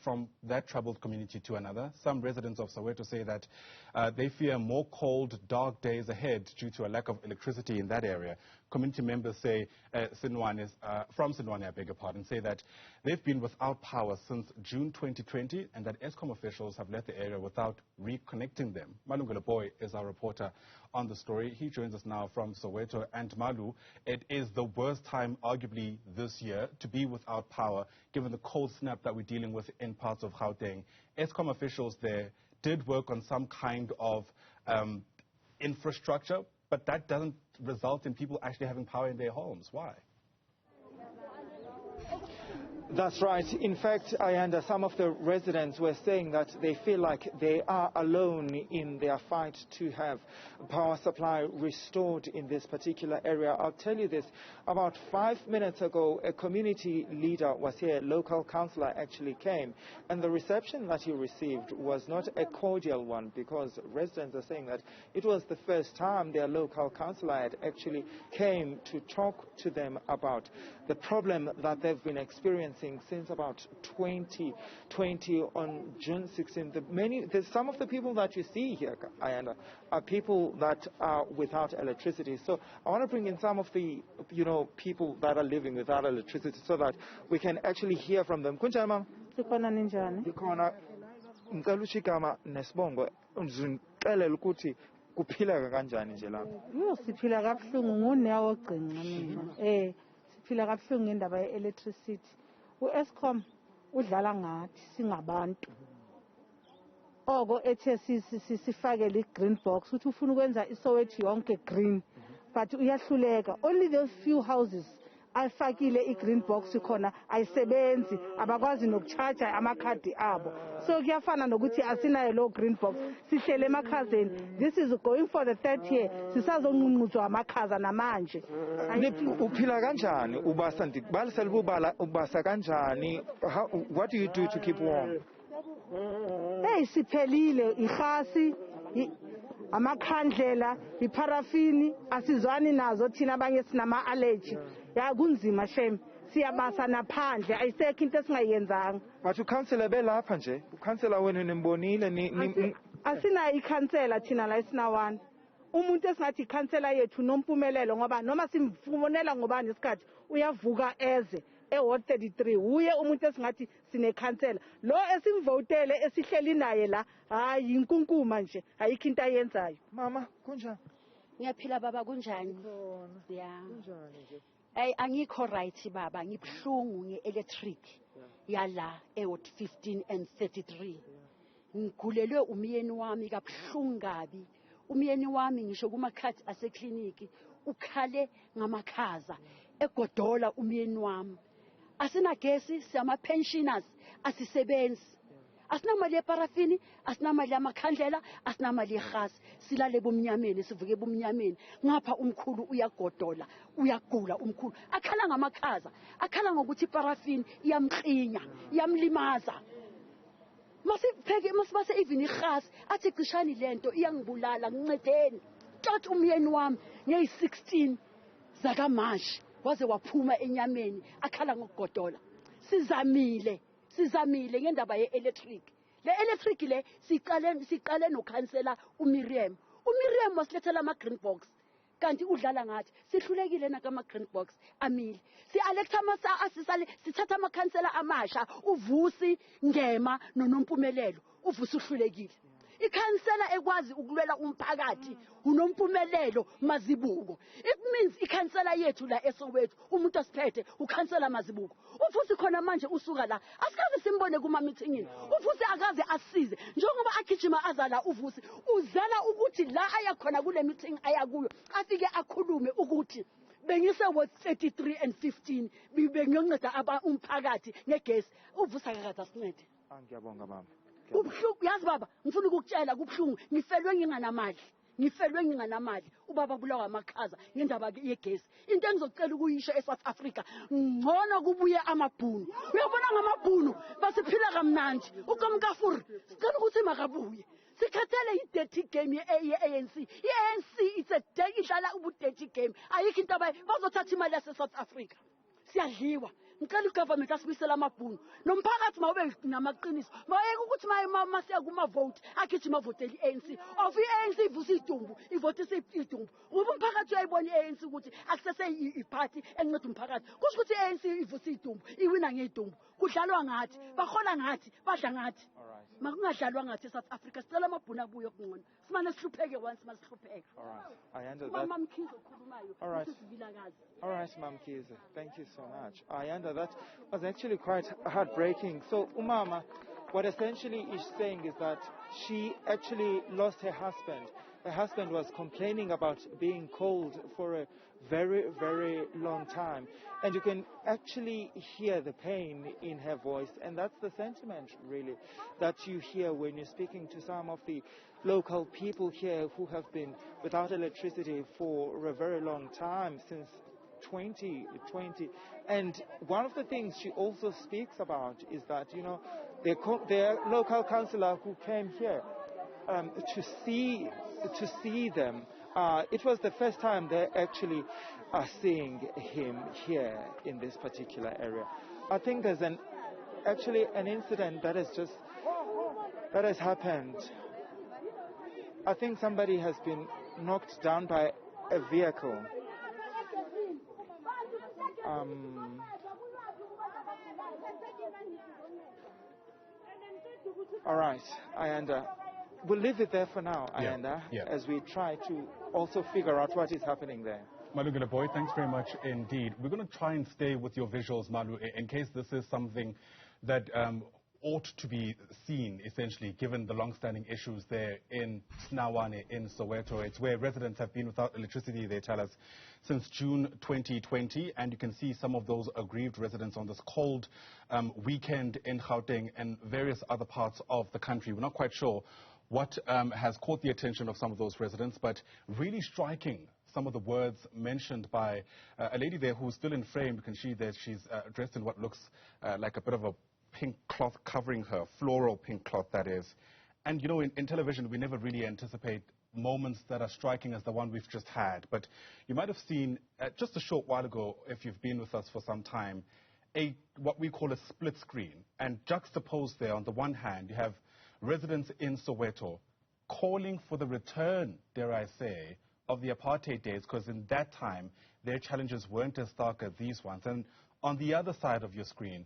from that troubled community to another. Some residents of Soweto say that they fear more cold, dark days ahead due to a lack of electricity in that area. Community members say, from Senaoane, I beg your pardon, say that they've been without power since June 2020 and that Eskom officials have left the area without reconnecting them. Malungelo Booi is our reporter on the story. He joins us now from Soweto. And Malu, it is the worst time, arguably, this year to be without power, given the cold snap that we're dealing with in parts of Gauteng. Eskom officials there did work on some kind of infrastructure, but that doesn't result in people actually having power in their homes. Why? That's right. In fact, some of the residents were saying that they feel like they are alone in their fight to have power supply restored in this particular area. I'll tell you this, about 5 minutes ago, a community leader was here, a local councillor actually came, and the reception that he received was not a cordial one because residents are saying that it was the first time their local councillor had actually came to talk to them about the problem that they've been experiencing since about 2020 on June 16th. Some of the people that you see here, are people that are without electricity. So I want to bring in some of the, people that are living without electricity so that we can actually hear from them. Kunjani mama? Sikhona ngicela ushigama nesibongo uzixelele ukuthi kuphila kanjani nje lapha. Siphila kabuhlungu ngunewo ogcinqa mina. Siphila kabuhlungu ngendaba ye-electricity. U-Eskom udlala ngathi singabantu. Oko ethe sifakele i-green box uthi ufuna ukwenza iSoweto yonke green, but uyahluleka. Only those few houses ayifakile i-green box khona ayisebenzi, abakwazi nokucharger amakhadi abo. So kuyafana nokuthi asinayo lo green box, sihlele emakhazeni. This is going for the 3rd year. Sisazonqunquzwa amakhaza namanje. Uphila kanjani? Ubasa ndikubalisela ubala ubasa kanjani? What do you do to keep warm? Siphelile ihasi, amakhandlela, iparafini, asizwani nazo thina abanye sinama allergy. Ya kunzima shem. Siyabasa naphandle ayisekho into esingayenzanga. But ukhansela belapha nje, ukhansela wena nimbonile ni asina ikhansela thina la Senaoane. Umuntu esingathi ikhansela yethu nompumelelo ngoba noma simfonela ngoba nesikhathi uyavuka eze eWard 33 uye umuntu esingathi sine khansela lo esimvotele esihleli naye la hayi inkunkuma nje ayikho into ayenzayo. Mama kunjani? Ngiyaphila baba kunjani? Yeah. Kunjani nje? Angikho right baba, ngibhlungu ngeelectric yala eWard 15 and 33. Ngigulelwe umyeni wami kabuhlungu kabi. Umyeni wami ngisho kumakhathi asekliniki ukhale ngamakhaza egodola umyeni wami. Asina gesi, siyama pensioners, asisebenzi. Asinamali yeparafini, asinamali yamakhandlela, asinamali yegas. Silale bomnyameni, sivuke bomnyameni. Ngapha umkhulu uyagodola, uyagula umkhulu. Akhala ngamakhaza, akhala ngokuthi iparafini iyamqinya, iyamlimaza. Masibase even igas, athi cishani lento iyangibulala ngincedeni. Tot umyeni wami ngeyi16 zakamashi waze waphuma enyameni akhala ngokugodola. Sizamile ngendaba ye-electric. Le electric le siqale nokhansela uMiriam. uMiriam wasilethela ama-green box. Kanti udlala ngathi sihlulekile nakama-green box amile. Si-electa sithatha amakhansela amasha uVusi Ngema noNompumelelo. uVusi uhlulekile. Ikhansela ekwazi ukulwela umphakathi uNompumelelo Mazibuko. It means ikhansela yethu la eSoweto umuntu asiphethe ukhansela Mazibuko. uVusi khona manje usuka la asikaze simbone kuma meetingini. uVusi akaze asize njengoba agijima azala uVusi uzala ukuthi la ayakhona kule meeting ayakuyo afike akhulume ukuthi bengise Ward 33 and 15 bengiyonceda umphakathi ngegesi. uVusi akakaza sincede. Ngiyabonga mama. Kubhlungu yazi baba ngifuna ukukutshela kubhlungu ngifelwe nginganamali ubaba bulawa amakhaza ngendaba yegesi. Into engizocela ukuyisho eSouth Africa ngcono kubuye amabhunu. Uyabona ngamabhunu basiphila kamnandi. uKamkafuri sicela ukuthi makabuye sikhathele i-dirty game ye-ANC. i-ANC it's a idlala ubu-dirty game ayikho into bazothatha imali yaseSouth Africa. Siyadliwa ngicela igovernment asibuyisela amabhunu nomphakathi mawube namaqiniso mawayeka ukuthi masiya kuma-vote agijima avotele i-ANC of i-ANC ivuse idumbu ivotise idumbu ngoba umphakathi uyayibona i-ANC ukuthi akusese iphathi enceda umphakathi kusho ukuthi i-ANC ivuse idumbu iwina ngey'dumbu kudlalwa ngathi bahola ngathi badla ngathi makungadlalwa ngathi e-South Africa sicela amabhunu abuye okungcono simane sihlupheke once masihlupheke mamamkhize okhulumayo isivilakazi. All right, Ma'am Kiza, thank you so much. Ayanda, that was actually quite heartbreaking. So, Umama, what essentially is saying is that she actually lost her husband. Her husband was complaining about being cold for a very, very long time. And you can actually hear the pain in her voice. And that's the sentiment, really, that you hear when you're speaking to some of the local people here who have been without electricity for a very long time, since 2020. And one of the things she also speaks about is that, you know, their local councillor who came here to see them, it was the first time they actually are seeing him here in this particular area. I think there's actually an incident that has happened. I think somebody has been knocked down by a vehicle. All right, Ayanda. We'll leave it there for now, Ayanda, as we try to also figure out what is happening there. Malungelo Booi, thanks very much indeed. We're going to try and stay with your visuals, Malu, in case this is something that ought to be seen, essentially, given the long-standing issues there in Senaoane, in Soweto. It's where residents have been without electricity, they tell us, since June 2020. And you can see some of those aggrieved residents on this cold weekend in Gauteng and various other parts of the country. We're not quite sure what has caught the attention of some of those residents, but really striking some of the words mentioned by a lady there who's still in frame. You can see that she's dressed in what looks like a bit of a pink cloth covering her, floral pink cloth, that is. And, you know, in television, we never really anticipate moments that are striking as the one we've just had. But you might have seen just a short while ago, if you've been with us for some time, what we call a split screen. And juxtaposed there, on the one hand, you have residents in Soweto calling for the return, dare I say, of the apartheid days, because in that time, their challenges weren't as stark as these ones. And on the other side of your screen,